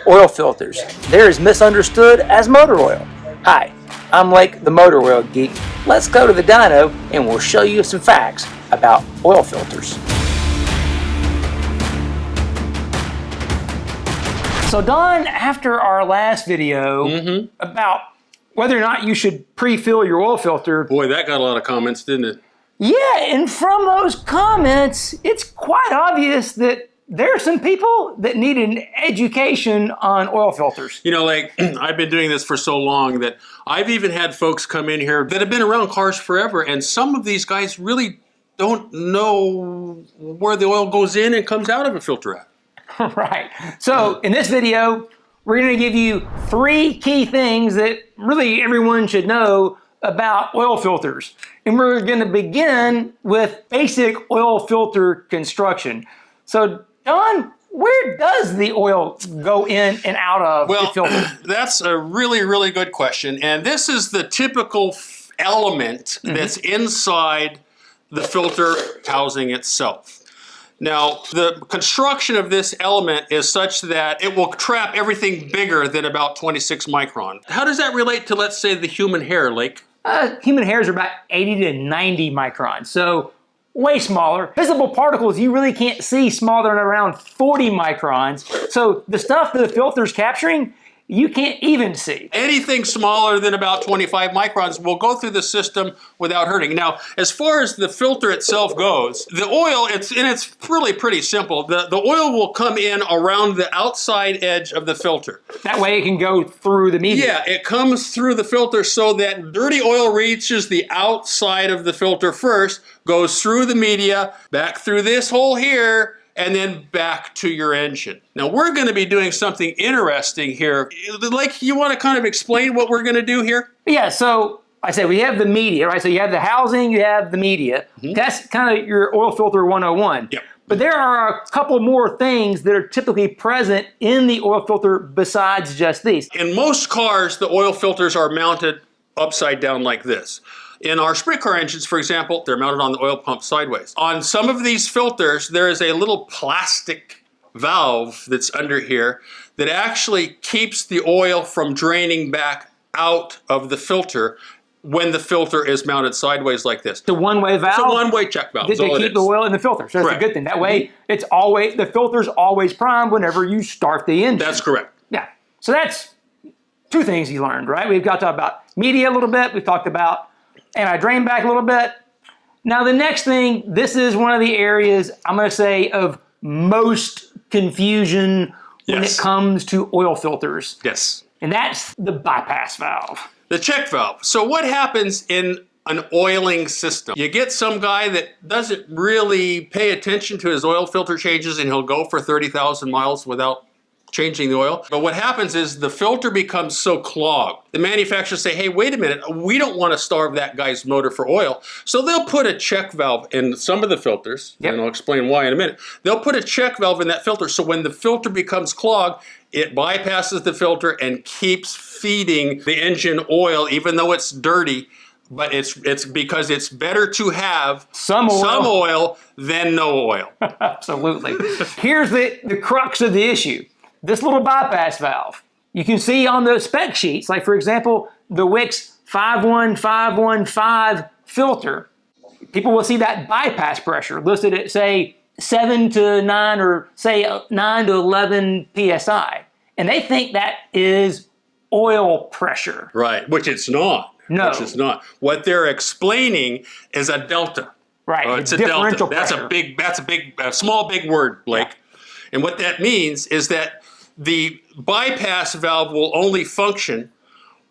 Oil filters. They're as misunderstood as motor oil. Hi, I'm Lake, the Motor Oil Geek. Let's go to the dyno and we'll show you some facts about oil filters. So Don, after our last video about whether or not you should pre-fill your oil filter. Boy, that got a lot of comments, didn't it? Yeah, and from those comments, it's quite obvious that there are some people that need an education on oil filters. You know, like, I've been doing this for so long that I've even had folks come in here that have been around cars forever, and some of these guys really don't know where the oil goes in and comes out of a filter at. Right. So in this video, we're going to give you 3 key things that really everyone should know about oil filters. And we're going to begin with basic oil filter construction. So, Don, where does the oil go in and out of the filter? That's a really, really good question. And this is the typical element that's inside the filter housing itself. Now, the construction of this element is such that it will trap everything bigger than about 26 micron. How does that relate to, let's say, the human hair, Lake? Human hairs are about 80 to 90 microns, so way smaller. Visible particles you really can't see smaller than around 40 microns. So the stuff that the filter's capturing, you can't even see. Anything smaller than about 25 microns will go through the system without hurting. Now, as far as the filter itself goes, the oil, it's really pretty simple. The oil will come in around the outside edge of the filter. That way it can go through the media. Yeah, it comes through the filter so that dirty oil reaches the outside of the filter first, goes through the media, back through this hole here, and then back to your engine. Now we're going to be doing something interesting here. Like, you want to kind of explain what we're going to do here? Yeah, so I said we have the media, right? So you have the housing, you have the media. That's kind of your oil filter 101. Yep. But there are a couple more things that are typically present in the oil filter besides just these. In most cars, the oil filters are mounted upside down like this. In our sprint car engines, for example, they're mounted on the oil pump sideways. On some of these filters, there is a little plastic valve that's under here that actually keeps the oil from draining back out of the filter when the filter is mounted sideways like this. It's a one-way valve. It's a one-way check valve. They keep the oil in the filter, so that's a good thing. That way, it's always, the filter's always primed whenever you start the engine. That's correct. Yeah, so that's 2 things you learned, right? We've got to talk about media a little bit. We've talked about anti-drainback a little bit. Now the next thing, this is one of the areas I'm going to say of most confusion when it comes to oil filters. Yes. And that's the bypass valve. The check valve. So what happens in an oiling system? You get some guy that doesn't really pay attention to his oil filter changes and he'll go for 30,000 miles without changing the oil. But what happens is the filter becomes so clogged. The manufacturers say, hey, wait a minute, we don't want to starve that guy's motor for oil. So they'll put a check valve in some of the filters, and I'll explain why in a minute. They'll put a check valve in that filter, so when the filter becomes clogged, it bypasses the filter and keeps feeding the engine oil, even though it's dirty. But it's because it's better to have some oil than no oil. Absolutely. Here's the crux of the issue. This little bypass valve, you can see on the spec sheets, like for example, the Wix 51515 filter, people will see that bypass pressure listed at say 7 to 9 or say 9 to 11 PSI. And they think that is oil pressure. Right, which it's not. No. Which it's not. What they're explaining is a delta. Right, it's a delta. Pressure. That's a small big word, Blake. Yeah. And what that means is that the bypass valve will only function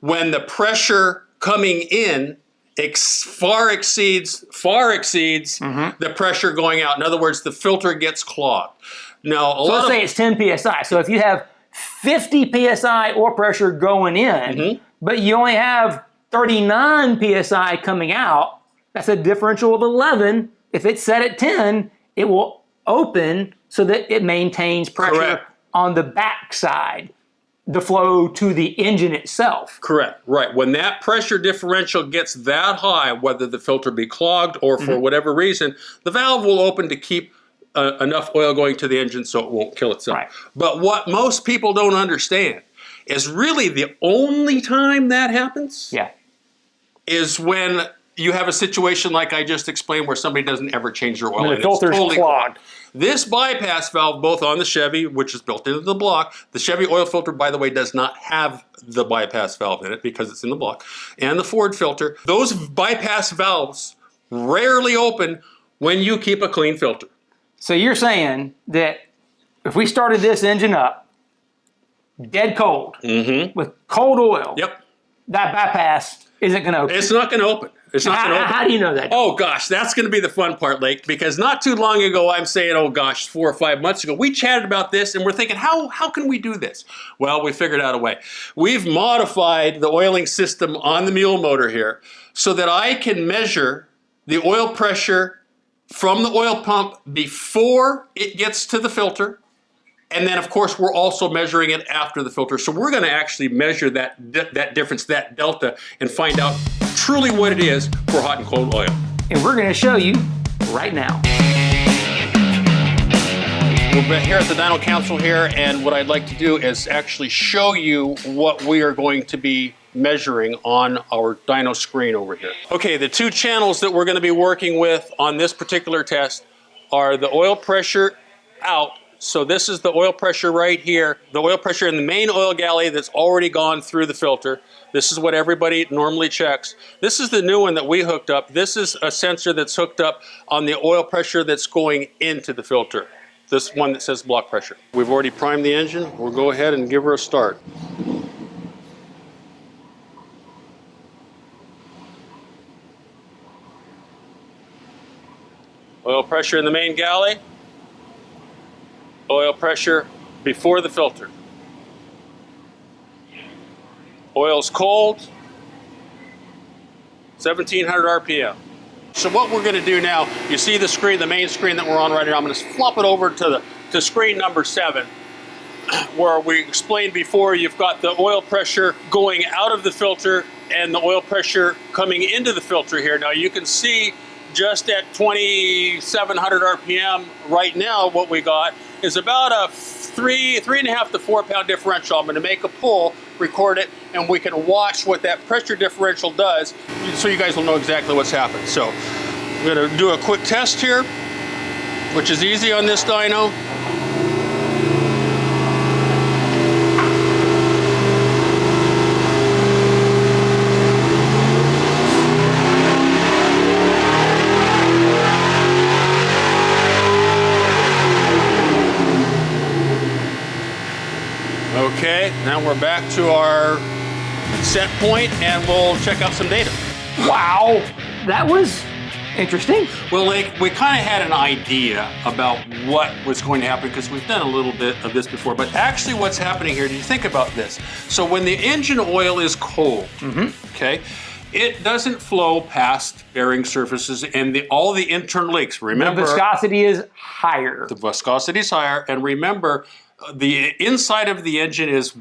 when the pressure coming in far exceeds the pressure going out. In other words, the filter gets clogged. Now, let's say it's 10 PSI. So if you have 50 PSI oil pressure going in, but you only have 39 PSI coming out, that's a differential of 11. If it's set at 10, it will open so that it maintains pressure on the back side, the flow to the engine itself. Correct, right. When that pressure differential gets that high, whether the filter be clogged or for whatever reason, the valve will open to keep enough oil going to the engine so it won't kill itself. Right. But what most people don't understand is really the only time that happens is when you have a situation like I just explained where somebody doesn't ever change their oil. When the filter's totally clogged. This bypass valve, both on the Chevy, which is built into the block, the Chevy oil filter, by the way, does not have the bypass valve in it because it's in the block, and the Ford filter, those bypass valves rarely open when you keep a clean filter. So you're saying that if we started this engine up, dead cold, with cold oil, that bypass isn't going to open? It's not going to open. It's not going to open. How do you know that? Oh, gosh, that's going to be the fun part, Lake, because not too long ago, I'm saying, oh, gosh, 4 or 5 months ago, we chatted about this, and we're thinking, how can we do this? Well, we figured out a way. We've modified the oiling system on the mule motor here so that I can measure the oil pressure from the oil pump before it gets to the filter. And then, of course, we're also measuring it after the filter. So we're going to actually measure that difference, that delta, and find out truly what it is for hot and cold oil. And we're going to show you right now. We're here at the Dyno Council here, and what I'd like to do is actually show you what we are going to be measuring on our dyno screen over here. Okay, the two channels that we're going to be working with on this particular test are the oil pressure out. So this is the oil pressure right here, the oil pressure in the main oil galley that's already gone through the filter. This is what everybody normally checks. This is the new one that we hooked up. This is a sensor that's hooked up on the oil pressure that's going into the filter. This one that says block pressure. We've already primed the engine. We'll go ahead and give her a start. Oil pressure in the main galley. Oil pressure before the filter. Oil's cold, 1700 RPM. So what we're going to do now, you see the screen, the main screen that we're on right now. I'm going to flop it over to screen number 7, where we explained before you've got the oil pressure going out of the filter and the oil pressure coming into the filter here. Now you can see just at 2700 RPM right now what we got is about a 3.5 to 4 pound differential. I'm going to make a pull, record it, and we can watch what that pressure differential does so you guys will know exactly what's happened. So I'm going to do a quick test here, which is easy on this dyno. Okay, now we're back to our set point and we'll check out some data. Wow, that was interesting. Well, Lake, we kind of had an idea about what was going to happen because we've done a little bit of this before, but actually what's happening here, do you think about this? So when the engine oil is cold, okay, it doesn't flow past bearing surfaces and all the internal leaks. Remember, the viscosity is higher. The viscosity is higher, and remember, the inside of the engine is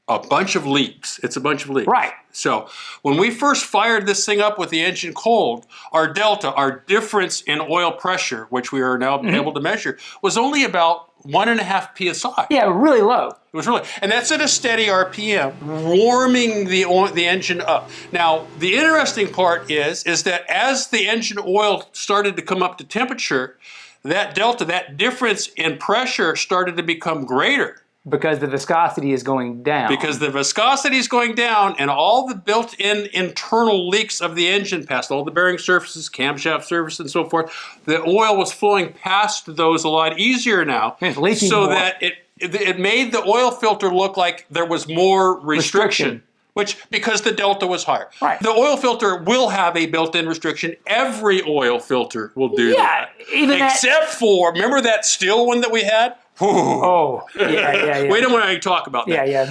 a bunch of leaks. It's a bunch of leaks. Right. So when we first fired this thing up with the engine cold, our delta, our difference in oil pressure, which we are now able to measure, was only about 1.5 psi. Yeah, really low. It was really, and that's at a steady RPM, warming the engine up. Now, the interesting part is that as the engine oil started to come up to temperature, that delta, that difference in pressure started to become greater. Because the viscosity is going down. Because the viscosity is going down and all the built-in internal leaks of the engine past all the bearing surfaces, camshaft surface and so forth, the oil was flowing past those a lot easier now. It's leaking so more. that it made the oil filter look like there was more restriction. Which, because the delta was higher. Right. The oil filter will have a built-in restriction. Every oil filter will do that. Even except for, remember that steel one that we had? Oh, yeah. Wait a minute, I talk about that. Yeah.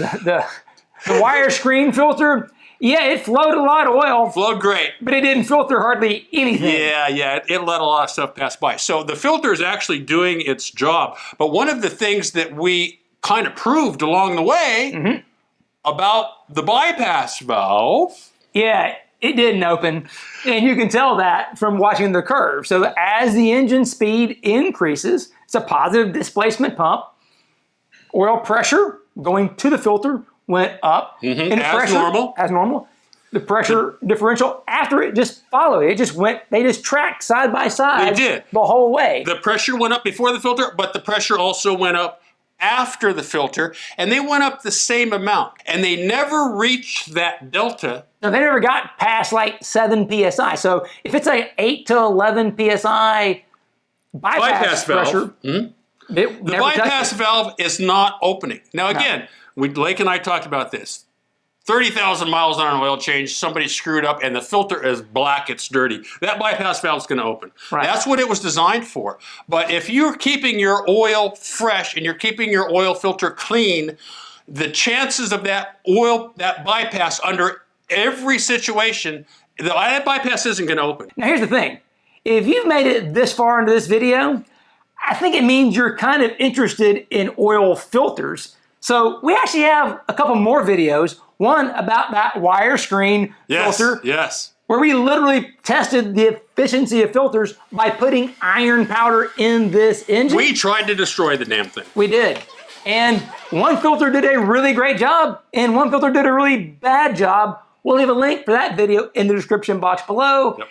The wire screen filter, yeah, it flowed a lot of oil. Flowed great. But it didn't filter hardly anything. Yeah, it let a lot of stuff pass by. So the filter is actually doing its job. But one of the things that we kind of proved along the way about the bypass valve. Yeah, it didn't open. And you can tell that from watching the curve. So as the engine speed increases, It's a positive displacement pump. Oil pressure going to the filter went up. Mm-hmm. And As normal. As normal. The pressure differential after it just followed. It just went, they just tracked side by side. They did. The whole way. The pressure went up before the filter, but the pressure also went up after the filter, and they went up the same amount. And they never reached that delta. No, they never got past like 7 PSI. So if it's like 8 to 11 PSI bypass pressure, valve. The bypass valve is not opening. Now again, Lake and I talked about this. 30,000 miles on an oil change, somebody screwed up and the filter is black, it's dirty. That bypass valve is going to open. Right. That's what it was designed for. But if you're keeping your oil fresh and you're keeping your oil filter clean, the chances of that bypass under every situation, that bypass isn't going to open. Now here's the thing. If you've made it this far into this video, I think it means you're kind of interested in oil filters. So we actually have a couple more videos. One about that wire screen filter. Yes. Where we literally tested the efficiency of filters by putting iron powder in this engine. We tried to destroy the damn thing. We did. And one filter did a really great job, and one filter did a really bad job. We'll leave a link for that video in the description box below. Yep.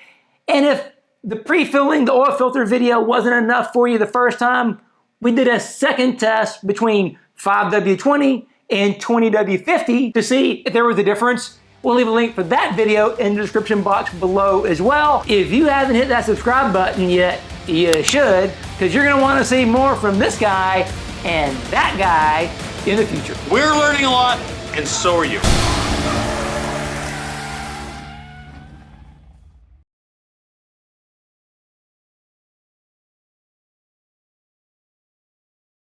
And if the pre-filling the oil filter video wasn't enough for you the first time, we did a second test between 5W20 and 20W50 to see if there was a difference. We'll leave a link for that video in the description box below as well. If you haven't hit that subscribe button yet, you should, because you're gonna wanna see more from this guy and that guy in the future. We're learning a lot, and so are you.